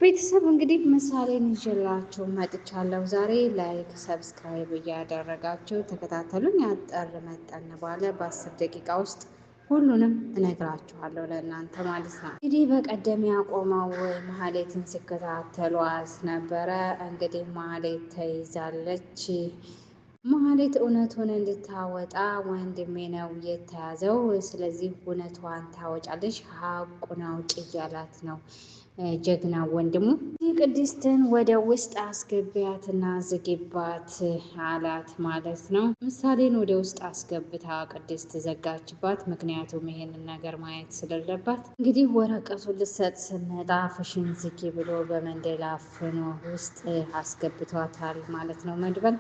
ቤተሰብ እንግዲህ ምሳሌን ይዤላችሁ መጥቻለሁ። ዛሬ ላይክ ሰብስክራይብ እያደረጋችሁ ተከታተሉኝ። ያጠር መጠን ባለ በ10 ደቂቃ ውስጥ ሁሉንም እነግራችኋለሁ ለእናንተ ማለት ነው። እንግዲህ በቀደም ያቆመው መሀሌትን ሲከታተሏት ነበረ። እንግዲህ መሀሌት ተይዛለች። መሀሌት እውነቱን እንድታወጣ ወንድሜ ነው የተያዘው፣ ስለዚህ እውነቷን ታወጫለች፣ ሀቁን አውጪ እያላት ነው ጀግና ወንድሙ። ቅድስትን ወደ ውስጥ አስገቢያትና ዝጊባት አላት ማለት ነው። ምሳሌን ወደ ውስጥ አስገብታ ቅድስት ዘጋችባት። ምክንያቱም ይሄንን ነገር ማየት ስለሌለባት እንግዲህ ወረቀቱን ልትሰጥ ስመጣ ፍሽን ዝጊ ብሎ በመንደል አፍኖ ውስጥ አስገብቷታል ማለት ነው መድበል።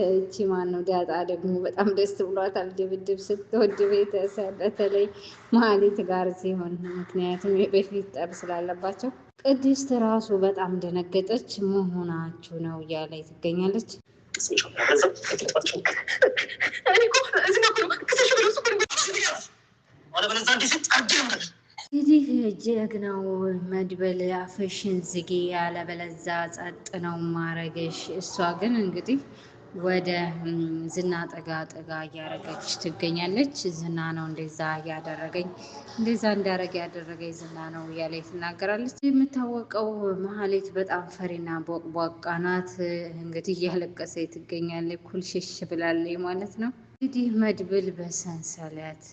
እቺ ማን ነው ዳጣ ደግሞ በጣም ደስ ብሏታል። ድብድብ ስትወድ ቤተሰብ በተለይ መሀሌት ጋር ሲሆን፣ ምክንያቱም በፊት ጠብ ስላለባቸው ቅድስት ራሱ በጣም ደነገጠች። መሆናችሁ ነው እያለ ትገኛለች። እንግዲህ ጀግናው መድበል አፍሽን ዝጊ ያለበለዛ ጸጥ ነው ማረገሽ። እሷ ግን እንግዲህ ወደ ዝና ጠጋ ጠጋ እያደረገች ትገኛለች። ዝና ነው እንደዛ እያደረገኝ እንደዛ እንዳረገ ያደረገኝ ዝና ነው እያለ ትናገራለች። የምታወቀው መሀሌት በጣም ፈሪና ቦቅቧቃ ናት። እንግዲህ እያለቀሰ ትገኛለች። ኩልሽሽ ብላለች ማለት ነው። እንግዲህ መድብል በሰንሰለት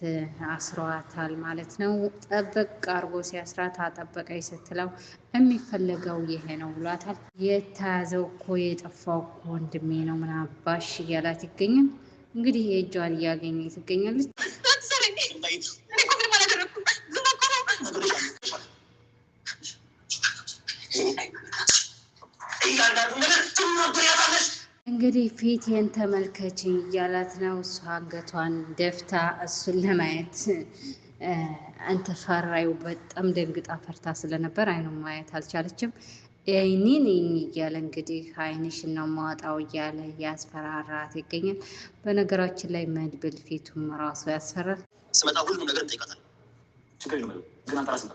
አስሯታል ማለት ነው። ጠበቅ አርጎ ሲያስራት አጠበቀኝ ስትለው የሚፈለገው ይሄ ነው ብሏታል። የተያዘው እኮ የጠፋው እኮ ወንድሜ ነው ምናባሽ እያላት ይገኛል። እንግዲህ የእጇን እያገኘ ትገኛለች። እንግዲህ ፊቴን ተመልከች እያላት ነው። እሷ አንገቷን ደፍታ እሱን ለማየት አንተ ፈራዩ በጣም ደንግጣ ፈርታ ስለነበር አይኑን ማየት አልቻለችም። አይኔን እያለ እንግዲህ አይንሽን ነው ማውጣው እያለ ያስፈራራት ይገኛል። በነገራችን ላይ መድብል ፊቱም ራሱ ያስፈራል። ስመጣ ሁሉም ነገር እንጠይቃታለን። ችግር የለም ግን አንተ ራስህ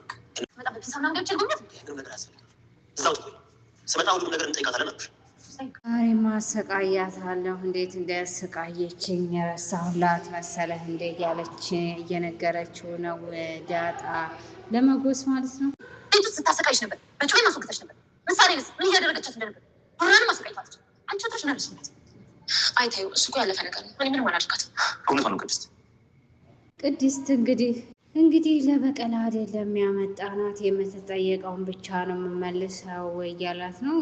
ስመጣ ሁሉም ነገር እንጠይቃታለን አልኩሽ። ዛሬ ማሰቃያታለሁ። እንዴት እንዳያሰቃየችኝ የረሳሁላት መሰለህ እንዴ ያለች እየነገረችው ነው ዳጣ ለመጎስ ማለት ነው። ቤት ውስጥ ስታሰቃይሽ ነበር፣ በጩቤ ማስወገተች ነበር። ምሳሌ ምን እያደረገቻት እንደነበር ሁሉንም ማሰቃይታለች። አንቺ ወጣሽ ነበር ስለት አይታዩ። እሱ እኮ ያለፈ ነገር ነው። እኔ ምንም አላደርጋትም። እውነት ነው ቅድስት እንግዲህ ለበቀል አይደለም ያመጣናት፣ የምትጠየቀውን ብቻ ነው የምመልሰው እያላት ነው።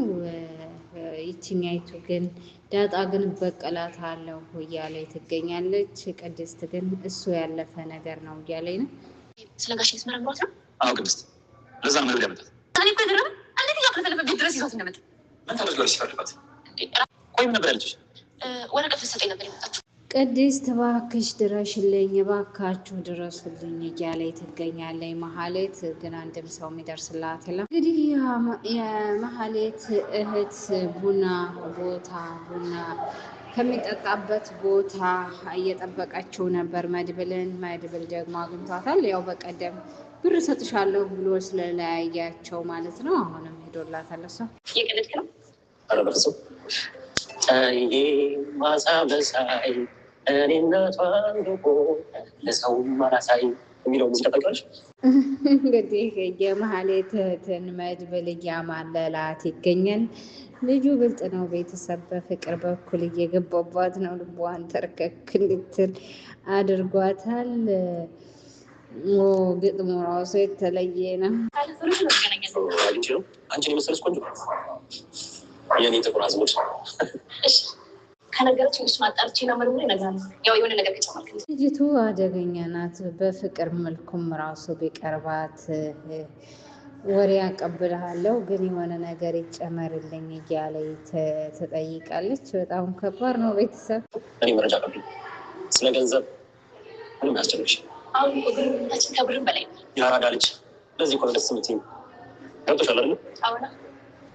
ይችኛይቱ ግን ዳጣ ግን በቀላት አለሁ እያለ ትገኛለች። ቅድስት ግን እሱ ያለፈ ነገር ነው እያለኝ ነው። ስለ ጋሽ ስመረምሯት ነው። አዎ ቅድስት ለዛ ነው መረድ ያመጣት። እኔ እኮ ድረም አንዴት እያክለፈለፈ ቤት ድረስ ይዟት እንደመጣ ምን ታደርጋለች ሲፈልጋት ቆይም ነበር ያለችሽ ወረቀት ልትሰጠኝ ነበር የመጣችው። ቅድስት እባክሽ ድረሽልኝ፣ እባካችሁ ድረሱልኝ እያለ ትገኛለች። መሀሌት ግን አንድም ሰው የሚደርስላት የለም። እንግዲህ የመሀሌት እህት ቡና ከሚጠጣበት ቦታ እየጠበቀችው ነበር መድብልን። መድብል ደግሞ አግኝቷታል። ያው በቀደም ብር ሰጥሻለሁ ብሎ ስለለያያቸው ማለት ነው። አሁንም ሄዶላታል። እሷ የቀለድክ ነው ማሳ መሳይ እኔ እናቷን ልቆ ለሰው ማራሳይ የሚለው ሙዚቃ ታውቂዋለሽ? እንግዲህ የመሀሌት እህትን መድብል እያማለላት ይገኛል። ልጁ ብልጥ ነው። ቤተሰብ በፍቅር በኩል እየገባባት ነው። ልቧን ተርከክ እንድትል አድርጓታል። ግጥሙ ራሱ የተለየ ነው። አንቺን የመሰለች ቆንጆ የኔ ጥቁር አዝሙድ ከነገረች እሱ ማጣርቼ ነው ምንም ነገር ያው የሆነ ነገር ከጨመርክ ልጅቱ አደገኛ ናት። በፍቅር መልኩም ራሱ ቢቀርባት ወሬ ያቀብልሃለሁ ግን የሆነ ነገር ይጨመርልኝ እያለ ትጠይቃለች። በጣም ከባድ ነው። ቤተሰብ እኔ መረጃ ቀብኝ ስለ ገንዘብ ምንም ያስጨንቅሽ። አሁን ብርታችን ከብርም በላይ ያራዳ ልጅ ለዚህ እኮ ነው ደስ የምትይኝ። ገብቶሻል አይደል? አሁን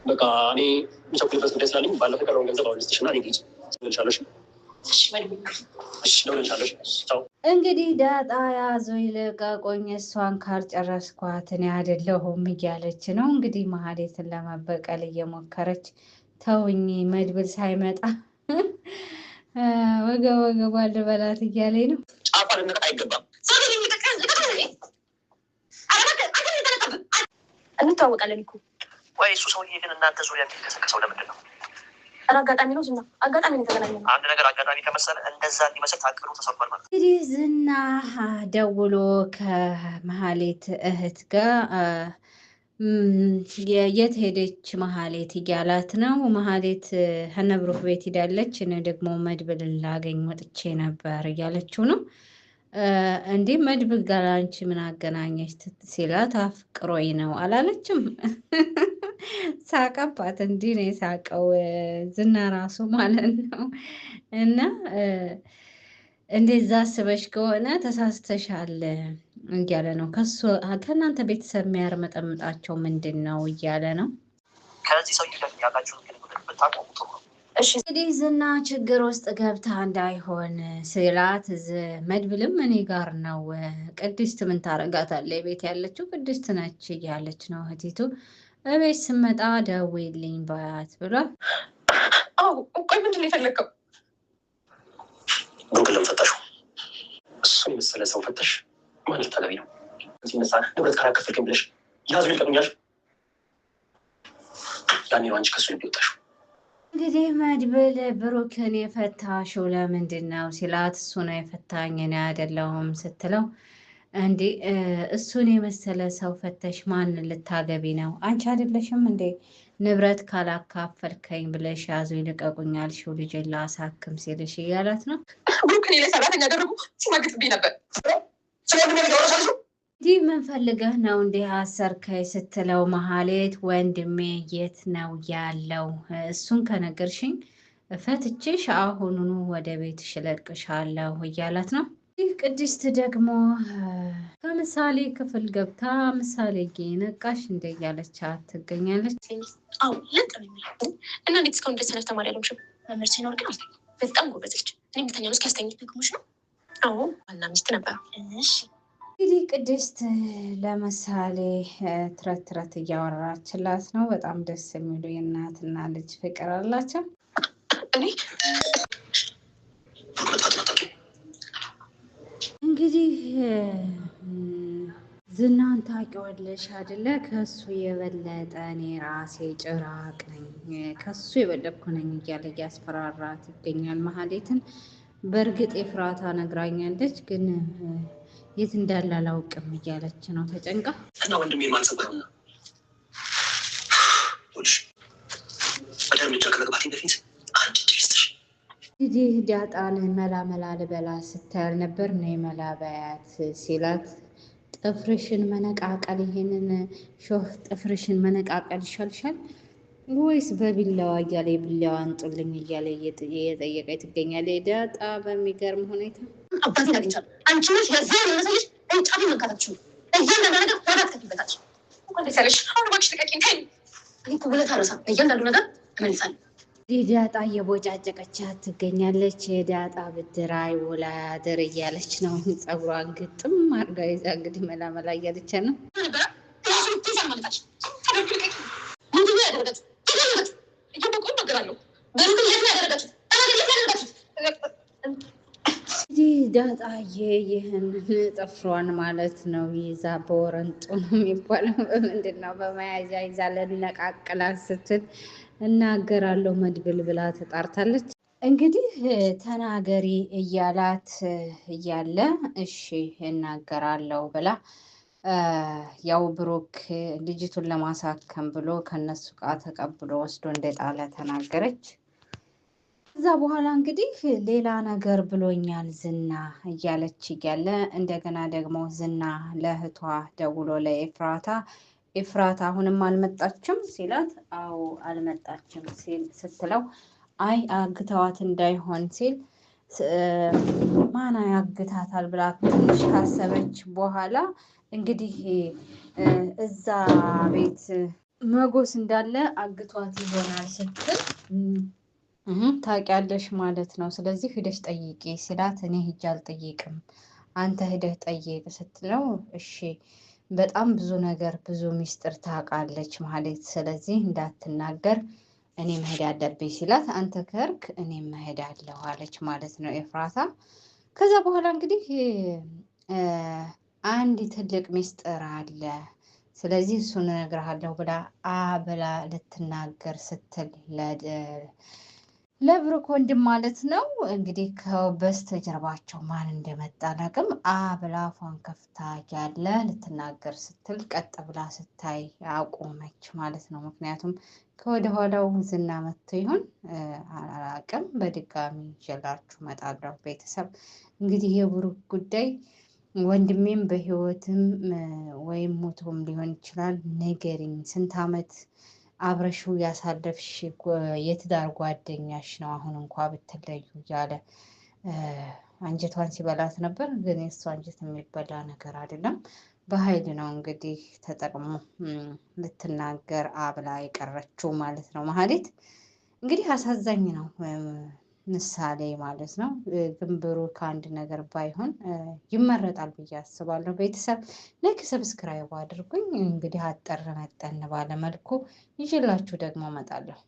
በቃ እኔ የሚቸኩልበት ጉዳይ ስላለኝ ባለፈው ቀረውን ገንዘብ አሁን ልስጥሽና ልጅ ትልሻለሽ። እንግዲህ ዳጣ ያዙ ይልቀቁኝ እሷን ካልጨረስኳት እኔ አይደለሁም እያለች ነው እንግዲህ መሀሌትን ለመበቀል እየሞከረች ተውኝ መድብል ሳይመጣ ወገቧ ልበላት እያለኝ ነው። እንተዋወቃለን እኮ ወይ እሱ ሰውዬ ግን እናንተ ዙሪያ የሚንቀሳቀሰው ለምንድን ነው? አጋጣሚ ነው ዝና፣ አጋጣሚ ነው የተገናኘነው። አንድ ነገር አጋጣሚ ከመሰለ እንደዛ እንዲመስል ታቅዶ ተሰርቷል ማለት ነው። እንግዲህ ዝና ደውሎ ከመሀሌት እህት ጋር የት ሄደች መሀሌት እያላት ነው። መሀሌት ሀነብሩክ ቤት ሄዳለች፣ እኔ ደግሞ መድብልን ላገኝ ወጥቼ ነበር እያለችው ነው። እንዲህ መድብል ጋር አንቺ ምን አገናኘች ሲላት አፍቅሮኝ ነው አላለችም? ሳቀባት። እንዲህ ነው የሳቀው ዝና ራሱ ማለት ነው። እና እንደዛ አስበሽ ከሆነ ተሳስተሻል እያለ ነው። ከእናንተ ቤተሰብ የሚያርመጠምጣቸው ምንድን ነው እያለ ነው። ከዚህ ሰው ያላችሁ ብታቆሙ ጥሩ ነው። እንግዲህ ዝና ችግር ውስጥ ገብታ እንዳይሆን ስላት መድብልም እኔ ጋር ነው፣ ቅድስት ምን ታረጋታለች? ቤት ያለችው ቅድስት ነች እያለች ነው እህቲቱ። እቤት ስመጣ ደውዪልኝ በያት ብሏል። ቆይ ምንድን ነው የፈለግከው? ብሩክን ለምን ፈታሽው? እሱን የመሰለ ሰው ፈተሽ ማለት ተገቢ ነው። እዚህ ነሳ ንብረት ካላከፈልከኝ ብለሽ ያዙ ይልቀቁኛል። ያኔ ነው አንቺ ከሱ የሚወጣሽው። እንግዲህ መድብል ብሩክን የፈታሽው ለምንድን ነው ሲላት፣ እሱ ነው የፈታኝ እኔ አይደለሁም ስትለው፣ እንዴ እሱን የመሰለ ሰው ፈተሽ ማንን ልታገቢ ነው? አንቺ አይደለሽም እንዴ ንብረት ካላካፈልከኝ ብለሽ ያዙ ይልቀቁኝ ያልሽው ልጄን ላሳክም ሲልሽ እያላት ነው። ብሩክን ላይ ሰራተኛ ያደረጉ ሲማግጥብኝ ነበር። እንዲህ ምን ፈልገህ ነው እንዲህ አሰርከኝ ስትለው፣ መሀሌት ወንድሜ የት ነው ያለው? እሱን ከነገርሽኝ ፈትቼሽ አሁኑኑ ወደ ቤትሽ እለቅሻለሁ እያላት ነው። ይህ ቅድስት ደግሞ ከምሳሌ ክፍል ገብታ ምሳሌ ነቃሽ እንደ እያለቻት ትገኛለች። አዎ እና እንዴት እስካሁን ድረስ ሰነፍ ተማሪ ያለምሽም መምህር ሲኖር ግን በጣም ጎበዘች። እኔ ምተኛ ነው እስኪያስተኝ ደግሞች ነው። አዎ ዋና ሚስት ነበር። እንግዲህ ቅድስት ለምሳሌ ትረት እያወራችላት ነው። በጣም ደስ የሚሉ የእናትና ልጅ ፍቅር አላቸው። እንግዲህ ዝናን ታውቂዋለሽ አይደለ? ከሱ የበለጠ እኔ ራሴ ጭራቅ ነኝ፣ ከሱ የበለጥኩ ነኝ እያለ እያስፈራራት ይገኛል መሀሌትን። በእርግጥ የፍራታ ነግራኛለች፣ ግን የት እንዳለ አላውቅም እያለች ነው ተጨንቃ። እና ወንድሜ ማንሰበርና ወደ እርምጃ ከመግባቴ በፊት አንድ ድልስትሽ እንግዲህ ዳጣን መላ ልበላ ስታያል ነበር። ነይ መላ በያት ሲላት፣ ጥፍርሽን መነቃቀል ይሄንን ሾህ ጥፍርሽን መነቃቀል ይሻልሻል ወይስ በቢላዋ እያለ ቢላዋ አንጡልኝ እያለ እየጠየቀ ትገኛለች ዳጣ በሚገርም ሁኔታ። አባቴን አግኝቻለሁ። አንቺ ነሽ የዚያ የመሰለሽ ጫፊ መንካታችሁ እያንዳንዱ ነገር ዋጋ ትከፍይበታለሽ። እንኳን ደስ ያለሽ። አሁን እባክሽ ልቀቂኝ። ተይኝ። እኔ እኮ ውለታ አልረሳም። እያንዳንዱ ነገር እመልሳለሁ። ዳጣ እየቦጫጨቀቻት ትገኛለች። የዳጣ ብድር አይውላ ያድር እያለች ነው። ፀጉሯን ግጥም አድርጋ ይዛ እንግዲህ መላመላ እያለች ነው። እንግዲህ ዳጣዬ ይህን ጥፍሯን ማለት ነው ይዛ በወረንጡ ነው የሚባለው፣ በምንድን ነው በመያዣ ይዛ ልነቃቅላት ስትል እናገራለሁ መድብል ብላ ተጣርታለች። እንግዲህ ተናገሪ እያላት እያለ እሺ እናገራለሁ ብላ ያው ብሩክ ልጅቱን ለማሳከም ብሎ ከነሱ ጋር ተቀብሎ ወስዶ እንደጣለ ተናገረች። ከዛ በኋላ እንግዲህ ሌላ ነገር ብሎኛል ዝና እያለች እያለ እንደገና ደግሞ ዝና ለእህቷ ደውሎ ለኤፍራታ አሁንም አልመጣችም ሲላት፣ አዎ አልመጣችም ስትለው፣ አይ አግተዋት እንዳይሆን ሲል ማን ያግታታል ብላ ትንሽ ካሰበች በኋላ እንግዲህ እዛ ቤት መጎስ እንዳለ አግቷት ይሆናል ስትል ታውቂያለሽ ማለት ነው። ስለዚህ ሂደሽ ጠይቂ ሲላት እኔ ሂጅ አልጠይቅም አንተ ሂደህ ጠይቅ ስትለው እሺ በጣም ብዙ ነገር ብዙ ሚስጥር ታውቃለች ማለት ስለዚህ እንዳትናገር እኔ መሄድ አለብኝ ሲላት አንተ ከርክ እኔ መሄድ አለሁ አለች ማለት ነው ኤፍራታ። ከዛ በኋላ እንግዲህ አንድ ትልቅ ሚስጥር አለ ስለዚህ እሱን እነግርሃለሁ ብላ ብላ ልትናገር ስትል ለብሩክ ወንድም ማለት ነው እንግዲህ ከበስተጀርባቸው ማን እንደመጣ አላውቅም። ብላ አፏን ከፍታ ያለ ልትናገር ስትል ቀጥ ብላ ስታይ አቆመች ማለት ነው። ምክንያቱም ከወደ ኋላው ዝና መጥቶ ይሆን አላውቅም። በድጋሚ ይዤላችሁ እመጣለሁ። ቤተሰብ እንግዲህ የብሩክ ጉዳይ ወንድሜም በህይወትም ወይም ሞቶም ሊሆን ይችላል ንገሪኝ፣ ስንት ዓመት አብረሽው ያሳለፍሽ የትዳር ጓደኛሽ ነው አሁን እንኳ ብትለዩ እያለ አንጀቷን ሲበላት ነበር። ግን የእሱ አንጀት የሚበላ ነገር አይደለም። በኃይል ነው እንግዲህ ተጠቅሞ ልትናገር አብላ የቀረችው ማለት ነው። መሀሌት እንግዲህ አሳዛኝ ነው ምሳሌ ማለት ነው። ግን ብሩክ ከአንድ ነገር ባይሆን ይመረጣል ብዬ አስባለሁ። ቤተሰብ ላይክ ሰብስክራይብ አድርጉኝ። እንግዲህ አጠር መጠን ባለ መልኩ ይዤላችሁ ደግሞ እመጣለሁ።